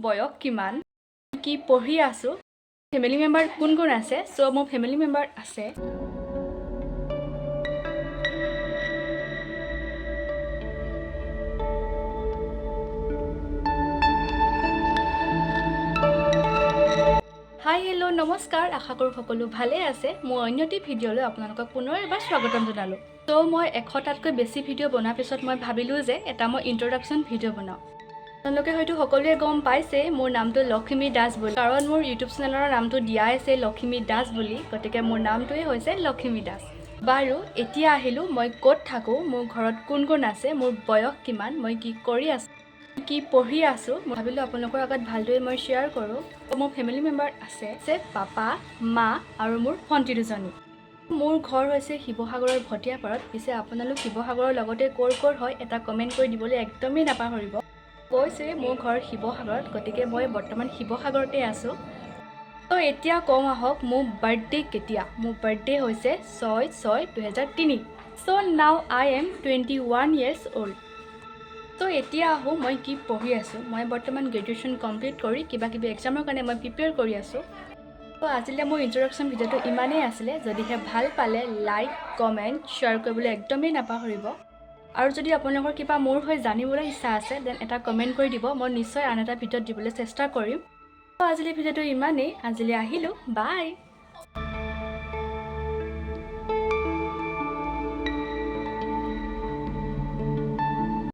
বয়স কিমান, কি পঢ়ি আছোঁ, ফেমিলি মেম্বাৰ কোন কোন আছে। চ' মোৰ ফেমিলি মেম্বাৰ আছে হাই হেল্ল' নমস্কাৰ, আশা কৰোঁ সকলো ভালে আছে। মোৰ অন্য এটি ভিডিঅ'লৈ আপোনালোকক পুনৰ এবাৰ স্বাগতম জনালোঁ। ত' মই 100টাতকৈ বেছি ভিডিঅ' বনোৱাৰ পিছত মই ভাবিলোঁ যে এটা মই ইন্ট্ৰডাকশ্যন ভিডিঅ' বনাওঁ। আপোনালোকে হয়তো সকলোৱে গম পাইছে মোৰ নামটো লখিমী দাস বুলি, কাৰণ মোৰ ইউটিউব চেনেলৰ নামটো দিয়াই আছে লখিমী দাস বুলি, গতিকে মোৰ নামটোৱে হৈছে লখিমী দাস। বাৰু এতিয়া আহিলোঁ মই ক'ত থাকোঁ, মোৰ ঘৰত কোন কোন আছে, মোৰ বয়স কিমান, মই কি কৰি আছোঁ, কি পঢ়ি আছোঁ। মই ভাবিলোঁ আপোনালোকৰ আগত ভালদৰে মই শ্বেয়াৰ কৰোঁ। মোৰ ফেমিলি মেম্বাৰ আছে পাপা, মা আৰু মোৰ ভণ্টি দুজনী। মোৰ ঘৰ হৈছে শিৱসাগৰৰ ভটিয়াপাৰত। পিছে আপোনালোক শিৱসাগৰৰ লগতে ক'ৰ হয় এটা কমেণ্ট কৰি দিবলৈ একদমেই নাপাহৰিব। কৈছে মোৰ ঘৰ শিৱসাগৰত, গতিকে মই বৰ্তমান শিৱসাগৰতে আছোঁ। ত' এতিয়া কওঁ আহক মোৰ বাৰ্থডে কেতিয়া। মোৰ বাৰ্থডে হৈছে 6/6/2003। So' now I am 21 years old। ত' এতিয়া আহোঁ মই কি পঢ়ি আছোঁ। মই বৰ্তমান গ্ৰেজুৱেশ্যন কমপ্লিট কৰি কিবা কিবি এক্সামৰ কাৰণে মই প্ৰিপেয়াৰ কৰি আছোঁ। ত' আজিলৈ মোৰ ইন্ট্ৰডাকশ্যন ভিডিঅ'টো ইমানেই আছিলে। যদিহে ভাল পালে লাইক কমেণ্ট শ্বেয়াৰ কৰিবলৈ একদমেই নাপাহৰিব। আৰু যদি আপোনালোকৰ কিবা মোৰ হৈ জানিবলৈ ইচ্ছা আছে দেন এটা কমেণ্ট কৰি দিব, মই নিশ্চয় আন এটা ভিডিঅ'ত দিবলৈ চেষ্টা কৰিম। ত' আজিলৈ ভিডিঅ'টো ইমানেই। আজিলৈ আহিলোঁ, বাই।